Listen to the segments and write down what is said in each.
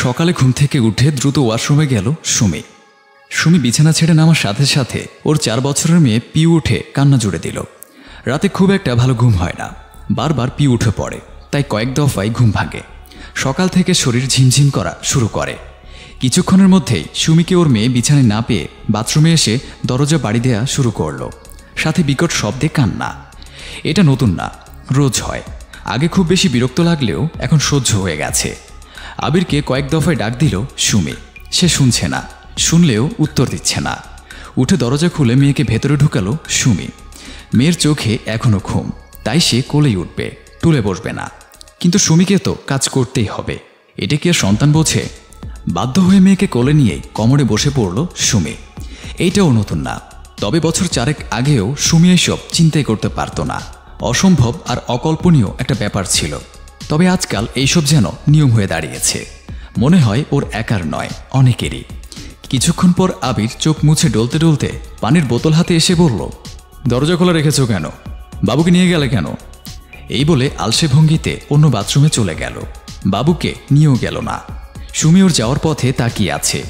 সকালে ঘুম থেকে উঠে দ্রুত ওয়াশরুমে গেল সুমি। সুমি বিছানা ছেড়ে নামার সাথে সাথে ওর 4 বছরের মেয়ে পিউ উঠে কান্না জুড়ে দিল। রাতে খুব একটা ভালো ঘুম হয় না, বারবার পিউ উঠে পড়ে, তাই কয়েক দফায় ঘুম ভাঙে। সকাল থেকে শরীর ঝিমঝিম করা শুরু করে। কিছুক্ষণের মধ্যেই সুমিকে ওর মেয়ে বিছানায় না পেয়ে বাথরুমে এসে দরজা বাড়ি দেয়া শুরু করলো, সাথে বিকট শব্দে কান্না। এটা নতুন না, রোজ হয়। আগে খুব বেশি বিরক্ত লাগলেও এখন সহ্য হয়ে গেছে। আবিরকে কয়েক দফায় ডাক দিল সুমি, সে শুনছে না, শুনলেও উত্তর দিচ্ছে না। উঠে দরজা খুলে মেয়েকে ভেতরে ঢুকালো সুমি। মেয়ের চোখে এখনো ঘুম, তাই সে কোলেই উঠবে, তুলে বসবে না। কিন্তু সুমিকে তো কাজ করতেই হবে, এটা কি আর সন্তান বোঝে? বাধ্য হয়ে মেয়েকে কোলে নিয়েই কোমরে বসে পড়ল সুমি। এইটাও নতুন না, তবে বছর 4 আগেও সুমি এসব চিন্তাই করতে পারত না। অসম্ভব আর অকল্পনীয় একটা ব্যাপার ছিল। তবে আজকাল এইসব যেন নিয়ম হয়ে দাঁড়িয়েছে। মনে হয় ওর একার নয়, অনেকেরই। কিছুক্ষণ পর আবির চোখ মুছে ডলতে ডলতে পানির বোতল হাতে এসে বলল, দরজা খোলা রেখেছ কেন? বাবুকে নিয়ে গেলে কেন? এই বলে আলসে ভঙ্গিতে অন্য বাথরুমে চলে গেল। বাবুকে নিয়েও গেল না। সুমি ওর যাওয়ার পথে তাকিয়ে আছে।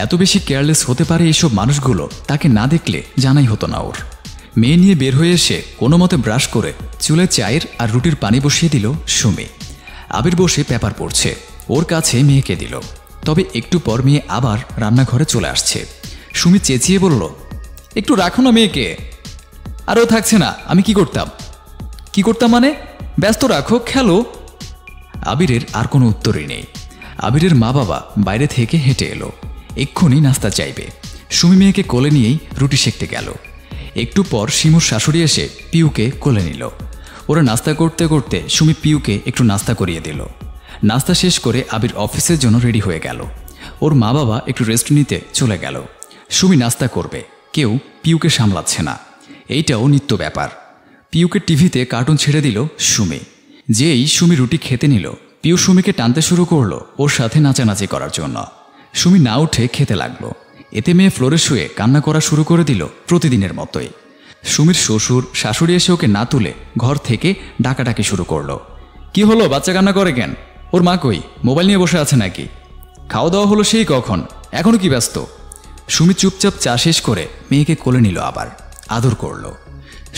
এত বেশি কেয়ারলেস হতে পারে এইসব মানুষগুলো, তাকে না দেখলে জানাই হতো না ওর। মেয়ে নিয়ে বের হয়ে এসে কোনো মতে ব্রাশ করে চুলে চায়ের আর রুটির পানি বসিয়ে দিল সুমি। আবির বসে পেপার পড়ছে, ওর কাছে মেয়েকে দিল। তবে একটু পর মেয়ে আবার রান্নাঘরে চলে আসছে। সুমি চেঁচিয়ে বলল, একটু রাখো না মেয়েকে। আর ও থাকছে না, আমি কি করতাম? কি করতাম মানে? ব্যস্ত রাখো, খেলো। আবিরের আর কোনো উত্তরই নেই। আবিরের মা বাবা বাইরে থেকে হেঁটে এলো, এক্ষুনি নাস্তা চাইবে। সুমি মেয়েকে কোলে নিয়েই রুটি সেঁকতে গেল। একটু পর শিমুর শাশুড়ি এসে পিউকে কোলে নিল। ওরা নাস্তা করতে করতে সুমি পিউকে একটু নাস্তা করিয়ে দিল। নাস্তা শেষ করে আবির অফিসের জন্য রেডি হয়ে গেল। ওর মা বাবা একটু রেস্ট নিতে চলে গেল। সুমি নাস্তা করবে, কেউ পিউকে সামলাচ্ছে না। এইটাও নিত্য ব্যাপার। পিউকে টিভিতে কার্টুন ছেড়ে দিল সুমি। যেই সুমি রুটি খেতে নিল, পিউ সুমিকে টানতে শুরু করলো ওর সাথে নাচানাচি করার জন্য। সুমি না উঠে খেতে লাগলো। এতে মেয়ে ফ্লোরে শুয়ে কান্না করা শুরু করে দিল প্রতিদিনের মতোই। সুমির শ্বশুর শাশুড়ি এসে ওকে না তুলে ঘর থেকে ডাকাডাকি শুরু করলো। কি হলো, বাচ্চা কান্না করে কেন? ওর মা কই? মোবাইল নিয়ে বসে আছে নাকি? খাওয়া দাওয়া হলো সেই কখন, এখনো কি ব্যস্ত? সুমি চুপচাপ চা শেষ করে মেয়েকে কোলে নিল, আবার আদর করলো।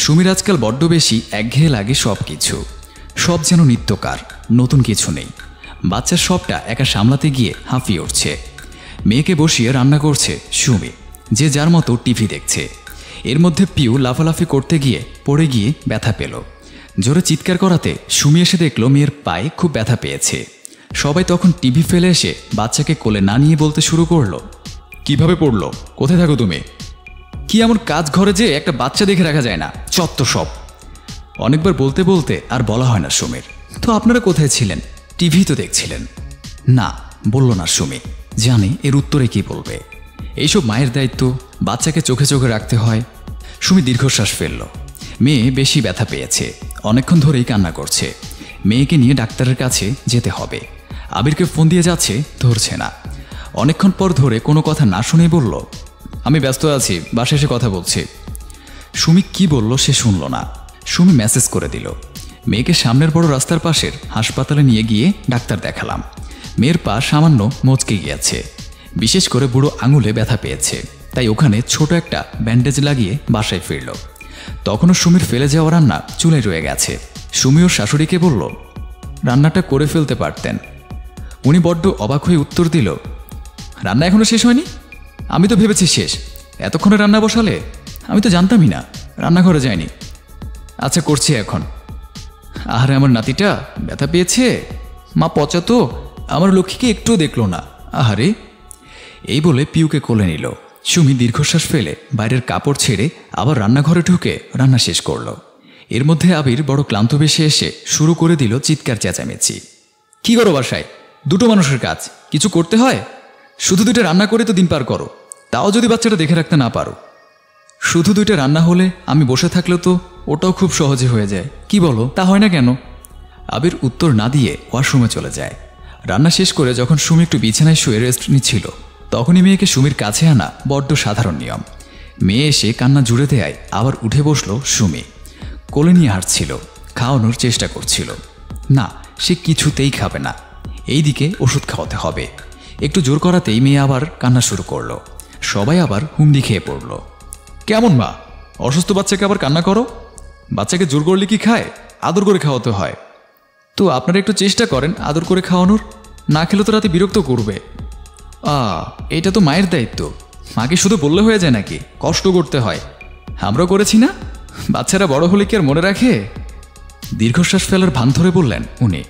সুমির আজকাল বড্ড বেশি একঘেয়ে লাগে সব কিছু। সব যেন নিত্যকার, নতুন কিছু নেই। বাচ্চার সবটা একা সামলাতে গিয়ে হাঁফিয়ে উঠছে। মেয়েকে বসিয়ে রান্না করছে সুমি, যে যার মতো টিভি দেখছে। এর মধ্যে পিউ লাফালাফি করতে গিয়ে পড়ে গিয়ে ব্যথা পেল। জোরে চিৎকার করাতে সুমি এসে দেখল মেয়ের পায়ে খুব ব্যথা পেয়েছে। সবাই তখন টিভি ফেলে এসে বাচ্চাকে কোলে না নিয়ে বলতে শুরু করলো, কিভাবে পড়লো? কোথায় থাকো তুমি? কি এমন কাজ ঘরে যে একটা বাচ্চা দেখে রাখা যায় না? চত্ব সব। অনেকবার বলতে বলতে আর বলা হয় না সুমির। তো আপনারা কোথায় ছিলেন? টিভি তো দেখছিলেন। না, বলল না সুমি, জানে এর উত্তরে কি বলবে। এইসব মায়ের দায়িত্ব, বাচ্চাকে চোখে চোখে রাখতে হয়। সুমি দীর্ঘশ্বাস ফেলল। মেয়ে বেশি ব্যথা পেয়েছে, অনেকক্ষণ ধরেই কান্না করছে। মেয়েকে নিয়ে ডাক্তারের কাছে যেতে হবে। আবিরকে ফোন দিয়ে যাচ্ছে, ধরছে না। অনেকক্ষণ পর ধরে কোনো কথা না শুনে বলল, আমি ব্যস্ত আছি, বাসায় এসে কথা বলছি। সুমি কি বলল সে শুনল না। সুমি মেসেজ করে দিল, মেয়েকে সামনের বড় রাস্তার পাশের হাসপাতালে নিয়ে গিয়ে ডাক্তার দেখালাম। মেয়ের পা সামান্য মচকে গিয়েছে, বিশেষ করে বুড়ো আঙুলে ব্যথা পেয়েছে, তাই ওখানে ছোট একটা ব্যান্ডেজ লাগিয়ে বাসায় ফিরল। তখনও সুমির ফেলে যাওয়া রান্না চুলায় রয়ে গেছে। সুমি ওর শাশুড়িকে বলল, রান্নাটা করে ফেলতে পারতেন। উনি বড্ড অবাক হয়ে উত্তর দিল, রান্না এখনো শেষ হয়নি? আমি তো ভেবেছি শেষ। এতক্ষণে রান্না বসালে? আমি তো জানতামই না, রান্নাঘরে যায়নি। আচ্ছা, করছি এখন। আহারে, আমার নাতিটা ব্যথা পেয়েছে, মা পচা তো, আমার লক্ষ্মীকে একটুও দেখল না। আহারে। এই বলে পিউকে কোলে নিল। সুমি দীর্ঘশ্বাস ফেলে বাইরের কাপড় ছেড়ে আবার রান্নাঘরে ঢুকে রান্না শেষ করল। এর মধ্যে আবির বড় ক্লান্ত বেশে এসে শুরু করে দিল চিৎকার চেঁচামেচি। কি করো বাসায়? দুটো মানুষের কাজ, কিছু করতে হয়? শুধু 2টা রান্না করে তো দিন পার করো, তাও যদি বাচ্চাটা দেখে রাখতে না পারো। শুধু 2টা রান্না হলে আমি বসে থাকলেও তো ওটাও খুব সহজে হয়ে যায়, কি বলো? তা হয় না কেন? আবির উত্তর না দিয়ে ওয়াশরুমে চলে যায়। রান্না শেষ করে যখন সুমি একটু বিছানায় শুয়ে রেস্ট নিচ্ছিল, তখনই মেয়েকে সুমির কাছে আনা বড্ড সাধারণ নিয়ম। মেয়ে এসে কান্না জুড়ে দেয়, আবার উঠে বসলো সুমি। কোলে নিয়ে হাঁটছিল, খাওয়ানোর চেষ্টা করছিল। না, সে কিছুতেই খাবে না। এইদিকে ওষুধ খাওয়াতে হবে। একটু জোর করাতেই মেয়ে আবার কান্না শুরু করলো। সবাই আবার হুমড়ি খেয়ে পড়ল। কেমন মা, অসুস্থ বাচ্চাকে আবার কান্না করো? বাচ্চাকে জোর করলে কি খায়? আদর করে খাওয়াতে হয়। তো আপনারা একটু চেষ্টা করেন আদর করে খাওয়ানোর, না খেলে তো রাতে বিরক্ত করবে। এটা তো মায়ের দায়িত্ব, মাকে শুধু বললে হয়ে যায় নাকি? কষ্ট করতে হয়। আমরাও করেছি না? বাচ্চারা বড় হলে কি আর মনে রাখে? দীর্ঘশ্বাস ফেলার ভান ধরে বললেন উনি।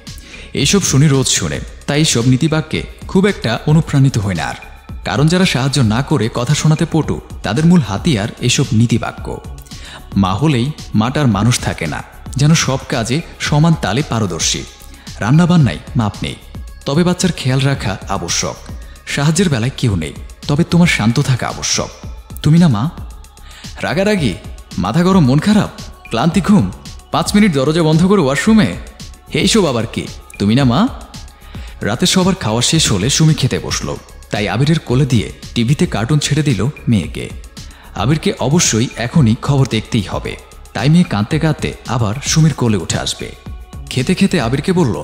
এইসব শুনি রোজ শুনে, তাই সব নীতিবাক্যে খুব একটা অনুপ্রাণিত হই না আর। কারণ যারা সাহায্য না করে কথা শোনাতে পটু, তাদের মূল হাতিয়ার এসব নীতিবাক্য। মা হলেই মাটার মানুষ থাকে না, যেন সব কাজে সমান তালে পারদর্শী। রান্নাবান্নায় মাপ নেই, তবে বাচ্চার খেয়াল রাখা আবশ্যক। সাহায্যের বেলায় কেউ নেই, তবে তোমার শান্ত থাকা আবশ্যক। তুমি না মা? রাগারাগি, মাথা গরম, মন খারাপ, ক্লান্তি, ঘুম, 5 মিনিট দরজা বন্ধ করে ওয়াশরুমে, এইসব আবার কি? তুমি না মা? রাতে সবার খাওয়া শেষ হলে সুমি খেতে বসলো, তাই আবিরের কোলে দিয়ে টিভিতে কার্টুন ছেড়ে দিল মেয়েকে। আবিরকে অবশ্যই এখনই খবর দেখতেই হবে, তাই মেয়ে কাঁদতে কাঁদতে আবার সুমির কোলে উঠে আসবে। খেতে খেতে আবিরকে বলল,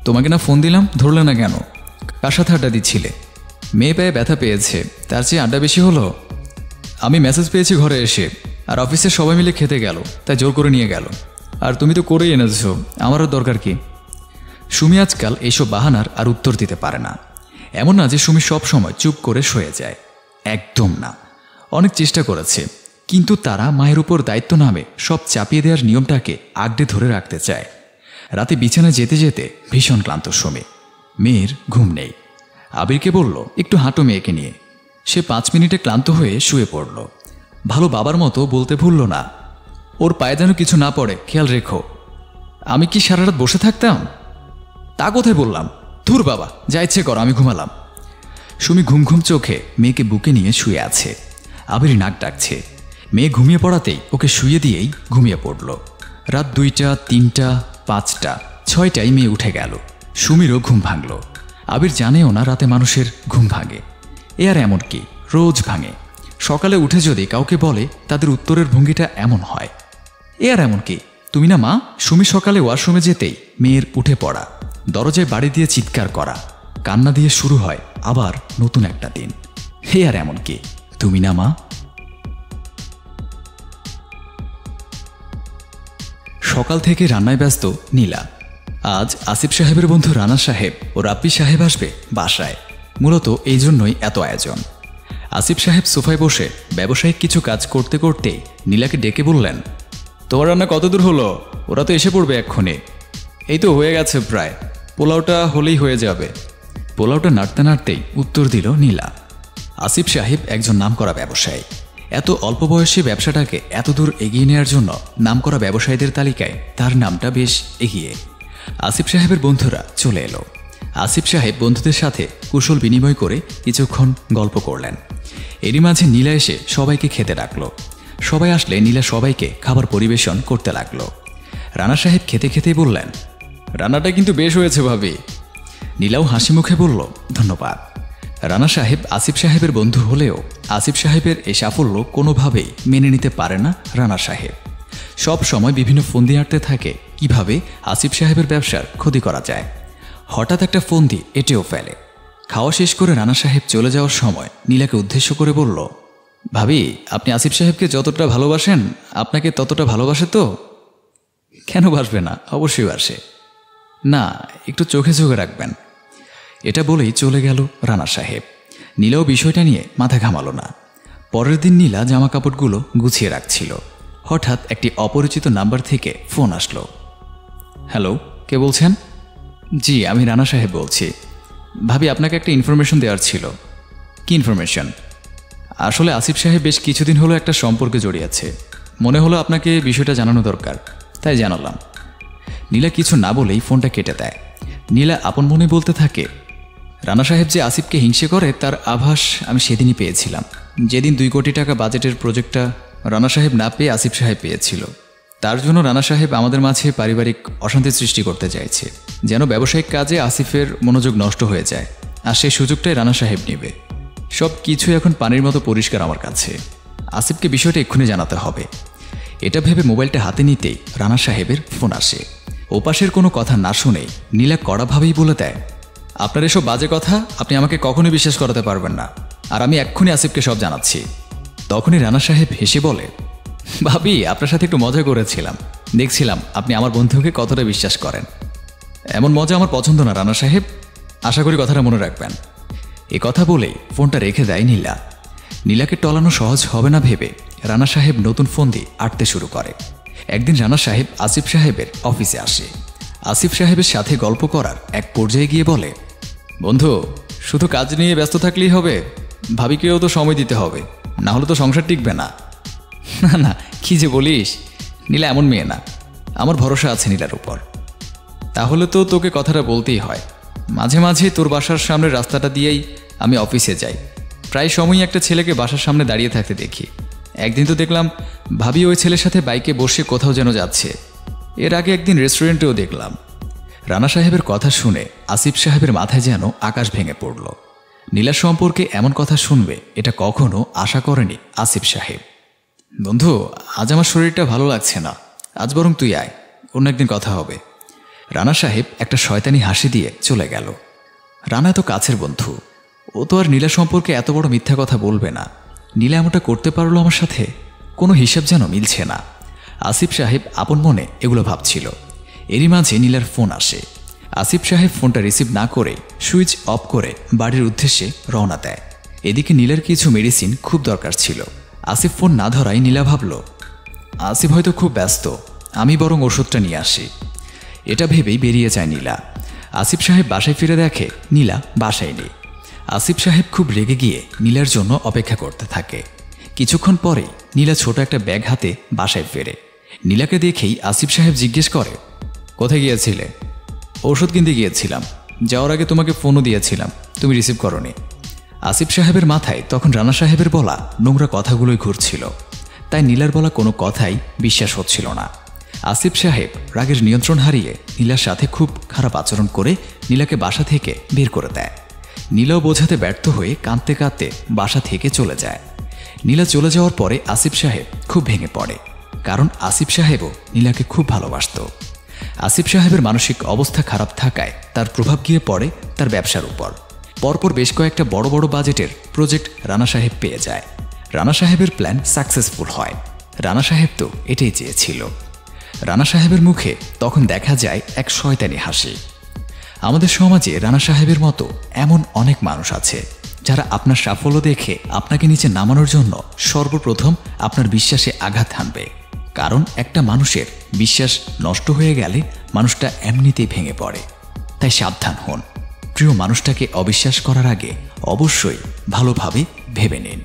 তোমাকে না ফোন দিলাম, ধরলে না কেন? কার সাথে আড্ডা দিচ্ছিলে? মেয়ে পায়ে ব্যথা পেয়েছে, তার চেয়ে আড্ডা বেশি হলো। আমি মেসেজ পেয়েছি ঘরে এসে, আর অফিসের সবাই মিলে খেতে গেল, তাই জোর করে নিয়ে গেল। আর তুমি তো করেই এনেছো, আমারও দরকার কি? সুমি আজকাল এইসব বাহানার আর উত্তর দিতে পারে না। এমন না যে সুমি সব সময় চুপ করে শুয়ে যায়, একদম না। অনেক চেষ্টা করেছে, কিন্তু তারা মায়ের উপর দায়িত্ব নামে সব চাপিয়ে দেওয়ার নিয়মটাকে আগড়ে ধরে রাখতে চায়। রাতে বিছানায় যেতে যেতে ভীষণ ক্লান্ত সুমি। মেয়ের ঘুম নেই। আবিরকে বলল, একটু হাঁটো মেয়েকে নিয়ে। সে 5 মিনিটে ক্লান্ত হয়ে শুয়ে পড়ল। ভালো বাবার মতো বলতে ভুলল না, ওর পায়ে যেন কিছু না পড়ে, খেয়াল রেখো। আমি কি সারা রাত বসে থাকতাম? তা কোথায় বললাম, ধুর বাবা, যা ইচ্ছে করো, আমি ঘুমালাম। সুমি ঘুম ঘুম চোখে মেয়েকে বুকে নিয়ে শুয়ে আছে। আবির নাক ডাকছে। মেয়ে ঘুমিয়ে পড়াতেই ওকে শুয়ে দিয়েই ঘুমিয়ে পড়ল। রাত 2টা, 3টা, 5টা, 6টায় মেয়ে উঠে গেল। সুমিরও ঘুম ভাঙল। আবির জানেও না রাতে মানুষের ঘুম ভাঙে। এ আর এমন কি, রোজ ভাঙে। সকালে উঠে যদি কাউকে বলে, তাদের উত্তরের ভঙ্গিটা এমন হয়, এ আর এমন কি? তুমি না মা? সুমি সকালে ওয়াশরুমে যেতেই মেয়ের উঠে পড়া, দরজায় বাড়ি দিয়ে চিৎকার করা, কান্না দিয়ে শুরু হয় আবার নতুন একটা দিন। হে আর এমন কি? তুমি না মা? সকাল থেকে রান্নায় ব্যস্ত নীলা। আজ আসিফ সাহেবের বন্ধু রানা সাহেব ও রাব্বি সাহেব আসবে বাসায়। মূলত এই জন্যই এত আয়োজন। আসিফ সাহেব সোফায় বসে ব্যবসায়িক কিছু কাজ করতে করতে নীলাকে ডেকে বললেন, তোমার রান্না কত দূর হলো? ওরা তো এসে পড়বে এক্ষুনি। এই তো হয়ে গেছে প্রায়, পোলাওটা হলেই হয়ে যাবে। পোলাওটা নাড়তে নাড়তেই উত্তর দিল নীলা। আসিফ সাহেব একজন নামকরা ব্যবসায়ী। এত অল্প বয়সে ব্যবসাটাকে এত দূর এগিয়ে নেওয়ার জন্য নামকরা ব্যবসায়ীদের তালিকায় তার নামটা বেশ এগিয়ে। আসিফ সাহেবের বন্ধুরা চলে এলো। আসিফ সাহেব বন্ধুদের সাথে কুশল বিনিময় করে কিছুক্ষণ গল্প করলেন। এরই মাঝে নীলা এসে সবাইকে খেতে ডাকলো। সবাই আসলে নীলা সবাইকে খাবার পরিবেশন করতে লাগলো। রানা সাহেব খেতে খেতেই বললেন, রান্নাটা কিন্তু বেশ হয়েছে ভাবি। নীলাও হাসি মুখে বলল, ধন্যবাদ। রানা সাহেব আসিফ সাহেবের বন্ধু হলেও আসিফ সাহেবের এই সাফল্য কোনোভাবেই মেনে নিতে পারে না রানা সাহেব। সব সময় বিভিন্ন ফন্দি আঁটতে থাকে কিভাবে আসিফ সাহেবের ব্যবসার ক্ষতি করা যায়। হঠাৎ একটা ফন্দি এটেও ফেলে। খাওয়া শেষ করে রানা সাহেব চলে যাওয়ার সময় নীলাকে উদ্দেশ্য করে বলল, ভাবি, আপনি আসিফ সাহেবকে যতটা ভালোবাসেন, আপনাকে ততটা ভালোবাসে তো? কেন বাসবে না, অবশ্যই বাসে। না, একটু চোখে চোখে রাখবেন। এটা বলেই চলে গেল রানা সাহেব। নীলাও বিষয়টা নিয়ে মাথা ঘামালো না। পরের দিন নীলা জামা কাপড়গুলো গুছিয়ে রাখছিল। হঠাৎ একটি অপরিচিত নাম্বার থেকে ফোন আসলো। হ্যালো, কে বলছেন? জি, আমি রানা সাহেব বলছি। ভাবি, আপনাকে একটা ইনফরমেশন দেওয়ার ছিল। কি ইনফরমেশন? আসলে আসিফ সাহেব বেশ কিছুদিন হলো একটা সম্পর্কে জড়িয়েছে। মনে হলো আপনাকে বিষয়টা জানানো দরকার, তাই জানালাম। নীলা কিছু না বলেই ফোনটা কেটে দেয়। নীলা আপন মনে বলতে থাকে, রানা সাহেব যে আসিফকে হিংসে করে তার আভাস আমি সেদিনই পেয়েছিলাম, যেদিন 2 কোটি টাকা বাজেটের প্রজেক্টটা রানা সাহেব না পেয়ে আসিফ সাহেব পেয়েছিল। তার জন্য রানা সাহেব আমাদের মাঝে পারিবারিক অশান্তি সৃষ্টি করতে চাইছে, যেন ব্যবসায়িক কাজে আসিফের মনোযোগ নষ্ট হয়ে যায়, আর সেই সুযোগটাই রানা সাহেব নেবে। সব কিছু এখন পানির মতো পরিষ্কার আমার কাছে। আসিফকে বিষয়টা এক্ষুনি জানাতে হবে। এটা ভেবে মোবাইলটা হাতে নিতেই রানা সাহেবের ফোন আসে। ওপাশের কোনো কথা না শুনে নীলা কড়াভাবেই বলে দেয়, আপনার এসব বাজে কথা আপনি আমাকে কখনোই বিশ্বাস করাতে পারবেন না, আর আমি এক্ষুনি আসিফকে সব জানাচ্ছি। তখনই রানা সাহেব হেসে বলে, ভাবি আপনার সাথে একটু মজা করেছিলাম, দেখছিলাম আপনি আমার বন্ধুকে কতটা বিশ্বাস করেন। এমন মজা আমার পছন্দ না রানা সাহেব, আশা করি কথাটা মনে রাখবেন। এ কথা বলেই ফোনটা রেখে দেয় নীলা। নীলাকে টলানো সহজ হবে না ভেবে রানা সাহেব নতুন ফোন দিয়ে আটতে শুরু করে। একদিন রানা সাহেব আসিফ সাহেবের অফিসে আসে। আসিফ সাহেবের সাথে গল্প করার এক পর্যায়ে গিয়ে বলে, বন্ধু শুধু কাজ নিয়ে ব্যস্ত থাকলেই হবে? ভাবিকেও তো সময় দিতে হবে, না হলে তো সংসার টিকবে না। না না, কি যে বলিস, নীলা এমন মেয়ে না, আমার ভরসা আছে নীলার উপর। তাহলে তো তোকে কথাটা বলতেই হয়। মাঝে মাঝে তোর বাসার সামনের রাস্তাটা দিয়েই আমি অফিসে যাই, প্রায় সময়ই একটা ছেলেকে বাসার সামনে দাঁড়িয়ে থাকতে দেখি। একদিন তো দেখলাম ভাবি ওই ছেলের সাথে বাইকে বসে কোথাও যেন যাচ্ছে। এর আগে একদিন রেস্টুরেন্টেও দেখলাম। রানা সাহেবের কথা শুনে আসিফ সাহেবের মাথায় যেন আকাশ ভেঙে পড়ল। নীলা সম্পর্কে এমন কথা শুনবে এটা কখনো আশা করেনি আসিফ সাহেব। বন্ধু আজ আমার শরীরটা ভালো লাগছে না, আজ বরং তুই আয়, অন্য একদিন কথা হবে। রানা সাহেব একটা শয়তানি হাসি দিয়ে চলে গেল। রানা তো কাছের বন্ধু, ও তো আর নীলা সম্পর্কে এত বড় মিথ্যা কথা বলবে না। নীলা এমনটা করতে পারলো আমার সাথে, কোনো হিসাব যেন মিলছে না। আসিফ সাহেব আপন মনে এগুলো ভাবছিল। এরই মাঝে নীলার ফোন আসে। আসিফ সাহেব ফোনটা রিসিভ না করে সুইচ অফ করে বাড়ির উদ্দেশ্যে রওনা দেয়। এদিকে নীলার কিছু মেডিসিন খুব দরকার ছিল। আসিফ ফোন না ধরায় নীলা ভাবল, আসিফ হয়তো খুব ব্যস্ত, আমি বরং ওষুধটা নিয়ে আসি। এটা ভেবেই বেরিয়ে যায় নীলা। আসিফ সাহেব বাসায় ফিরে দেখে নীলা বাসায় নেই। আসিফ সাহেব খুব রেগে গিয়ে নীলার জন্য অপেক্ষা করতে থাকে। কিছুক্ষণ পরেই নীলা ছোট একটা ব্যাগ হাতে বাসায় ফেরে। নীলাকে দেখেই আসিফ সাহেব জিজ্ঞেস করে, কোথায় গিয়েছিলে? ওষুধ কিনতে গিয়েছিলাম, যাওয়ার আগে তোমাকে ফোনও দিয়েছিলাম, তুমি রিসিভ করোনি। আসিফ সাহেবের মাথায় তখন রানা সাহেবের বলা নোংরা কথাগুলোই ঘুরছিল, তাই নীলার বলা কোনো কথাই বিশ্বাস হচ্ছিল না। আসিফ সাহেব রাগের নিয়ন্ত্রণ হারিয়ে নীলার সাথে খুব খারাপ আচরণ করে নীলাকে বাসা থেকে বের করে দেয়। নীলাও বোঝাতে ব্যর্থ হয়ে কাঁদতে কাঁদতে বাসা থেকে চলে যায়। নীলা চলে যাওয়ার পরে আসিফ সাহেব খুব ভেঙে পড়ে, কারণ আসিফ সাহেবও নীলাকে খুব ভালোবাসত। আসিফ সাহেবের মানসিক অবস্থা খারাপ থাকায় তার প্রভাব গিয়ে পড়ে তার ব্যবসার উপর। পরপর বেশ কয়েকটা বড় বড় বাজেটের প্রজেক্ট রানা সাহেব পেয়ে যায়। রানা সাহেবের প্ল্যান সাকসেসফুল হয়। রানা সাহেব তো এটাই চেয়েছিল। রানা সাহেবের মুখে তখন দেখা যায় এক শয়তানি হাসি। আমাদের সমাজে রানা সাহেবের মতো এমন অনেক মানুষ আছে যারা আপনার সাফল্য দেখে আপনাকে নিচে নামানোর জন্য সর্বপ্রথম আপনার বিশ্বাসে আঘাত হানবে। কারণ একটা মানুষের বিশ্বাস নষ্ট হয়ে গেলে মানুষটা এমনিতেই ভেঙে পড়ে। তাই সাবধান হন, প্রিয় মানুষটাকে অবিশ্বাস করার আগে অবশ্যই ভালোভাবে ভেবে নিন।